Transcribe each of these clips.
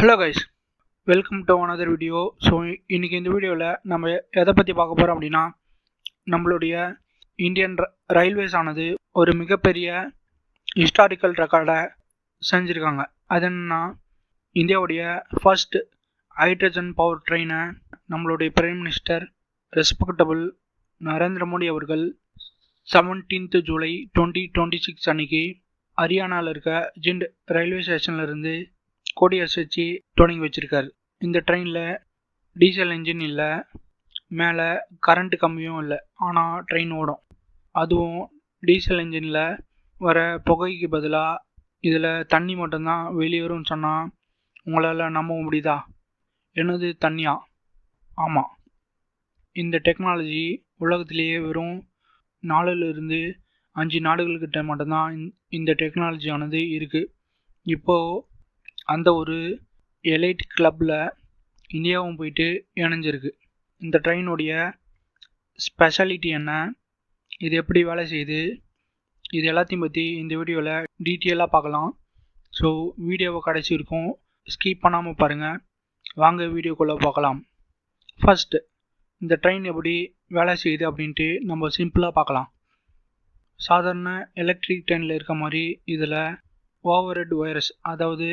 Hello guys, welcome to another video. So இன்றைக்கி இந்த வீடியோவில் நம்ம எதை பற்றி பார்க்க போகிறோம் அப்படின்னா, நம்மளுடைய இந்தியன் ரயில்வேஸ் ஆனது ஒரு மிகப்பெரிய ஹிஸ்டாரிக்கல் ரெக்கார்டை செஞ்சுருக்காங்க. அது என்னன்னா, இந்தியாவுடைய ஃபர்ஸ்ட் ஹைட்ரஜன் பவர் ட்ரெயினை நம்மளுடைய prime minister respectable Narendra Modi அவர்கள் 17th ஜூலை 2026 அன்னைக்கு ஹரியானாவில் இருக்க ஜிண்ட் ரயில்வே ஸ்டேஷன்லேருந்து கொடி அசைச்சு தொடங்கி வச்சிருக்காரு. இந்த ட்ரெயினில் டீசல் என்ஜின் இல்லை, மேலே கரண்ட் கம்பியும் இல்லை, ஆனால் ட்ரெயின் ஓடும். அதுவும் டீசல் என்ஜினில் வர புகைக்கு பதிலாக இதில் தண்ணி மட்டும்தான் வெளியேறும்னு சொன்னால் உங்களால் நம்ப முடியுதா? என்னது தண்ணியா? ஆமாம், இந்த டெக்னாலஜி உலகத்திலேயே வெறும் 4 to 5 நாடுகள்கிட்ட மட்டும்தான் இந்த டெக்னாலஜியானது இருக்குது. இப்போது அந்த ஒரு எலைட் கிளப்பில் இந்தியாவும் போயிட்டு இணைஞ்சிருக்கு. இந்த ட்ரெயினுடைய ஸ்பெஷாலிட்டி என்ன, இது எப்படி வேலை செய்யுது, இது எல்லாத்தையும் பற்றி இந்த வீடியோவில் டீட்டெயிலாக பார்க்கலாம். ஸோ வீடியோவை கடைசி இருக்கும் ஸ்கிப் பண்ணாமல் பாருங்கள். வாங்க வீடியோக்குள்ளே பார்க்கலாம். ஃபர்ஸ்ட், இந்த ட்ரெயின் எப்படி வேலை செய்யுது அப்படின்ட்டு நம்ம சிம்பிளாக பார்க்கலாம். சாதாரண எலக்ட்ரிக் ட்ரெயினில் இருக்க மாதிரி இதில் ஓவர் ஹெட் ஒயர்ஸ், அதாவது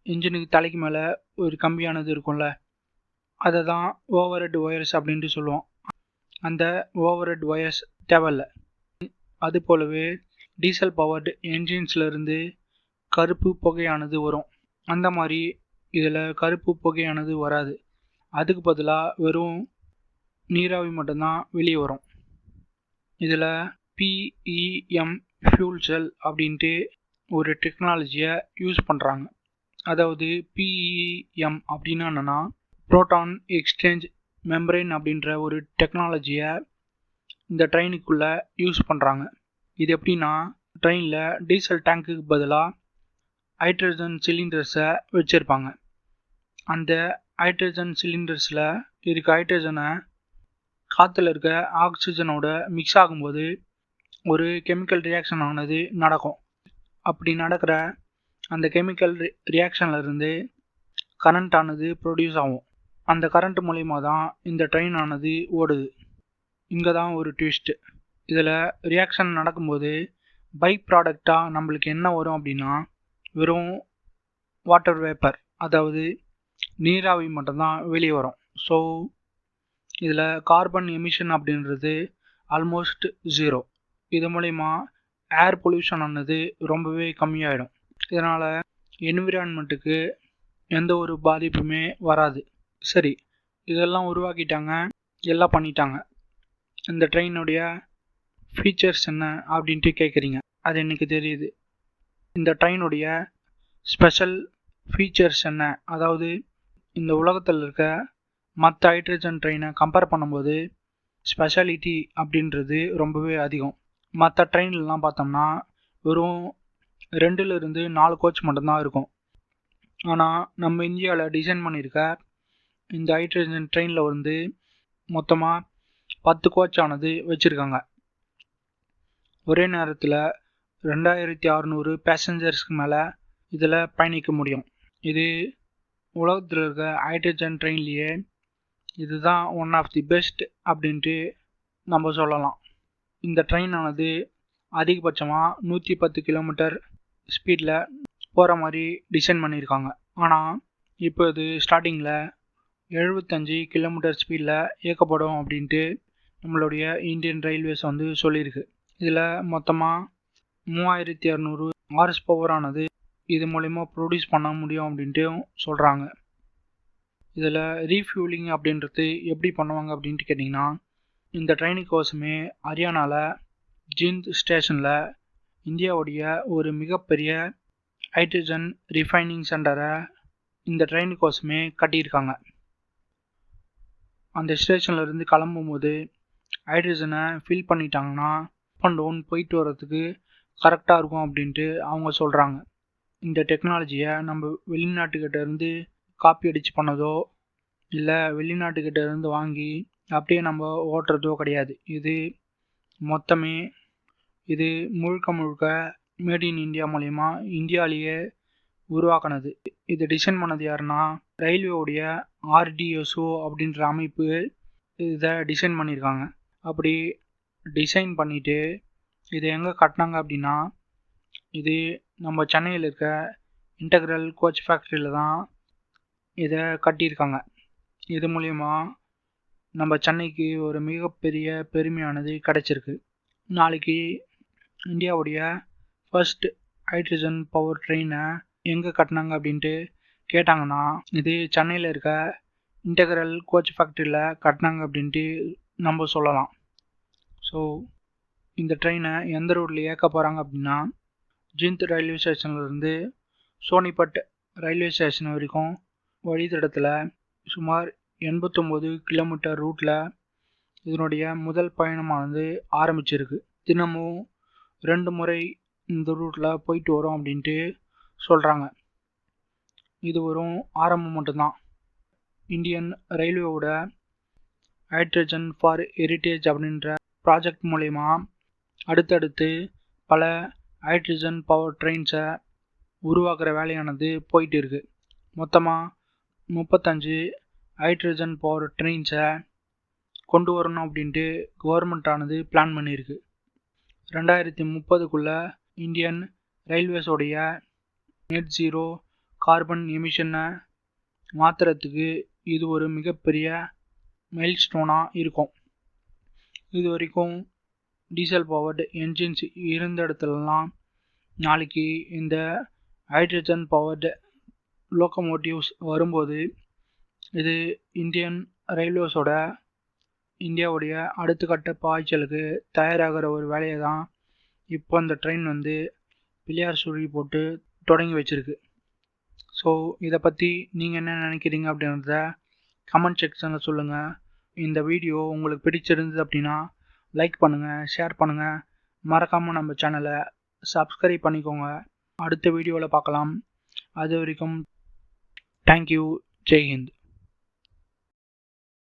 இன்ஜினுக்கு தலைக்கு மேலே ஒரு கம்பியானது இருக்கும்ல, அதை தான் ஓவர் ஹெட் ஒயர்ஸ் அப்படின்ட்டு சொல்லுவோம். அந்த ஓவர் ஹெட் ஒயர்ஸ் தேவையில்லை. அது போலவே டீசல் பவர்டு என்ஜின்ஸ்லேருந்து கருப்பு புகையானது வரும். அந்த மாதிரி இதில் கருப்பு புகையானது வராது. அதுக்கு பதிலாக வெறும் நீராவி மட்டும்தான் வெளியே வரும். இதில் PEM ஃபியூல் செல் அப்படின்ட்டு ஒரு டெக்னாலஜியை யூஸ் பண்ணுறாங்க. அதாவது PEM அப்படின்னா என்னென்னா, புரோட்டான் எக்ஸ்சேஞ்ச் மெம்பரேன் அப்படின்ற ஒரு டெக்னாலஜியை இந்த ட்ரெயினுக்குள்ளே யூஸ் பண்ணுறாங்க. இது எப்படின்னா, ட்ரெயினில் டீசல் டேங்க்குக்கு பதிலாக ஹைட்ரஜன் சிலிண்டர்ஸை வச்சுருப்பாங்க. அந்த ஹைட்ரஜன் சிலிண்டர்ஸில் இருக்க ஹைட்ரஜனை காற்றுல இருக்க ஆக்சிஜனோட மிக்ஸ் ஆகும்போது ஒரு கெமிக்கல் ரியாக்ஷன் ஆனது நடக்கும். அப்படி நடக்கிற அந்த கெமிக்கல் ரியாக்ஷன்லேருந்து கரண்ட் ஆனது ப்ரொடியூஸ் ஆகும். அந்த கரண்ட் மூலிமா தான் இந்த ட்ரெயின் ஆனது ஓடுது. இங்கே தான் ஒரு ட்விஸ்ட்டு. இதில் ரியாக்ஷன் நடக்கும்போது பை ப்ராடக்டாக நம்மளுக்கு என்ன வரும் அப்படின்னா, வெறும் வாட்டர் வேப்பர், அதாவது நீராவி மட்டும்தான் வெளியே வரும். ஸோ இதில் கார்பன் எமிஷன் அப்படின்றது ஆல்மோஸ்ட் 0. இது மூலிமா ஏர் பொல்யூஷன் ஆனது ரொம்பவே கம்மியாயிடும். இதனால் என்விரான்மெண்ட்டுக்கு எந்த ஒரு பாதிப்புமே வராது. சரி, இதெல்லாம் உருவாக்கிட்டாங்க, எல்லாம் பண்ணிட்டாங்க. இந்த ட்ரெயினுடைய ஃபீச்சர்ஸ் என்ன அப்படின்ட்டு கேட்குறீங்க. அது எனக்கு தெரியுது. இந்த ட்ரெயினுடைய ஸ்பெஷல் ஃபீச்சர்ஸ் என்ன, அதாவது இந்த உலகத்தில் இருக்க மற்ற ஹைட்ரஜன் ட்ரெயினை கம்பேர் பண்ணும்போது ஸ்பெஷாலிட்டி அப்படின்றது ரொம்பவே அதிகம். மற்ற ட்ரெயின்லாம் பார்த்தோம்னா வெறும் 2 to 4 கோச் மட்டும்தான் இருக்கும். ஆனால் நம்ம இந்தியாவில் டிசைன் பண்ணியிருக்க இந்த ஹைட்ரஜன் ட்ரெயினில் மொத்தமாக 10 கோச் ஆனது வச்சுருக்காங்க. ஒரே நேரத்தில் 2600 பேசஞ்சர்ஸ்க்கு மேலே இதில் பயணிக்க முடியும். இது உலகத்தில் இருக்க ஹைட்ரஜன் ட்ரெயின்லேயே இதுதான் ஒன் ஆஃப் தி பெஸ்ட் அப்படின்ட்டு நம்ம சொல்லலாம். இந்த ட்ரெயின் ஆனது அதிகபட்சமாக 110 கிலோமீட்டர் ஸ்பீடில் போகிற மாதிரி டிசைன் பண்ணியிருக்காங்க. ஆனால் இப்போ இது ஸ்டார்டிங்கில் 75 கிலோமீட்டர் ஸ்பீடில் இயக்கப்படும் அப்படின்ட்டு நம்மளுடைய இந்தியன் ரயில்வேஸ் சொல்லியிருக்கு. இதில் மொத்தமாக 3200 ஹார்ஸ் பவர் ஆனது இது மூலிமா ப்ரொடியூஸ் பண்ண முடியும் அப்படின்ட்டு சொல்கிறாங்க. இதில் ரீஃபியூலிங் அப்படின்றது எப்படி பண்ணுவாங்க அப்படின்ட்டு கேட்டிங்கன்னா, இந்த ட்ரெயினுக்கோசமே ஹரியானாவில் ஜிண்ட் ஸ்டேஷனில் இந்தியாவுடைய ஒரு மிகப்பெரிய ஹைட்ரஜன் ரிஃபைனிங் சென்டரை இந்த ட்ரெயினுக்கோசமே கட்டியிருக்காங்க. அந்த ஸ்டேஷன்லேருந்து கிளம்பும்போது ஹைட்ரஜனை ஃபில் பண்ணிட்டாங்கன்னா அப் அண்ட் டவுன் போயிட்டு வர்றதுக்கு கரெக்டாக இருக்கும் அப்படின்ட்டு அவங்க சொல்கிறாங்க. இந்த டெக்னாலஜியை நம்ம வெளிநாட்டுக்கிட்ட இருந்து காப்பி அடித்து பண்ணதோ இல்லை வெளிநாட்டுக்கிட்ட இருந்து வாங்கி அப்படியே நம்ம ஓட்டுறதோ கிடையாது. இது முழுக்க மேட் இன் இந்தியா மூலயமா இந்தியாவிலேயே உருவாக்குனது. இது டிசைன் பண்ணது யாருன்னா ரயில்வேவுடைய RDSO அப்படின்ற அமைப்பு இதை டிசைன் பண்ணியிருக்காங்க. அப்படி டிசைன் பண்ணிட்டு இதை எங்கே கட்டினாங்க அப்படின்னா இது நம்ம சென்னையில் இருக்க இன்டெக்ரல் கோச் ஃபேக்ட்ரியில் தான் இதை கட்டியிருக்காங்க. இது மூலயமா நம்ம சென்னைக்கு ஒரு மிகப்பெரிய பெருமையானது கிடைச்சிருக்கு. நாளைக்கு இந்தியாவுடைய ஃபர்ஸ்ட் ஹைட்ரஜன் பவர் ட்ரெயினை எங்கே கட்டினாங்க அப்படின்ட்டு கேட்டாங்கன்னா இது சென்னையில் இருக்க இன்டெக்ரல் கோச் ஃபேக்ட்ரியில் கட்டினாங்க அப்படின்ட்டு நம்ம சொல்லலாம். ஸோ இந்த ட்ரெயினை எந்த ரூட்டில் இயக்க போகிறாங்க அப்படின்னா ஜிந்த் ரயில்வே ஸ்டேஷன்லேருந்து சோனிபட் ரயில்வே ஸ்டேஷன் வரைக்கும் வழித்தடத்தில் சுமார் 89 கிலோமீட்டர் ரூட்டில் இதனுடைய முதல் பயணமானது ஆரம்பிச்சிருக்கு. தினமும் 2 முறை இந்த ரூட்டில் போயிட்டு வரும் அப்படின்ட்டு சொல்கிறாங்க. இது வரும் ஆரம்பம் மட்டும்தான். இந்தியன் ரயில்வேவோட ஹைட்ரஜன் ஃபார் ஹெரிட்டேஜ் அப்படின்ற ப்ராஜெக்ட் மூலயமா அடுத்தடுத்து பல ஹைட்ரஜன் பவர் ட்ரெயின்ஸை உருவாக்குற வேலையானது போயிட்டு இருக்கு. மொத்தமாக 35 ஹைட்ரஜன் பவர் ட்ரெயின்ஸை கொண்டு வரணும் அப்படின்ட்டு கவர்மெண்ட்டானது பிளான் பண்ணியிருக்கு. 2030க்குள்ளே இந்தியன் ரயில்வேஸோடைய நெட் ஜீரோ கார்பன் எமிஷனை மாற்றுறதுக்கு இது ஒரு மிகப்பெரிய மைல்ஸ்டோனாக இருக்கும். இது வரைக்கும் டீசல் பவர்டு என்ஜின்ஸ் இருந்த இடத்துலலாம் நாளைக்கு இந்த ஹைட்ரஜன் பவர்டு லோக்கோமோட்டிவ்ஸ் வரும்போது இது இந்தியன் ரயில்வேஸோட இந்தியாவுடைய அடுத்த கட்ட பாய்ச்சலுக்கு தயாராகிற ஒரு வேலையை தான் இப்போ இந்த ட்ரெயின் பிள்ளையார் சுழி போட்டு தொடங்கி வச்சிருக்கு. ஸோ இதை பற்றி நீங்கள் என்ன நினைக்கிறீங்க அப்படின்றத கமெண்ட் செக்ஷனில் சொல்லுங்கள். இந்த வீடியோ உங்களுக்கு பிடிச்சிருந்தது அப்படின்னா லைக் பண்ணுங்கள், ஷேர் பண்ணுங்கள், மறக்காமல் நம்ம சேனலை சப்ஸ்கிரைப் பண்ணிக்கோங்க. அடுத்த வீடியோவில் பார்க்கலாம். அது வரைக்கும் தேங்க்யூ. ஜெய் ஹிந்த்.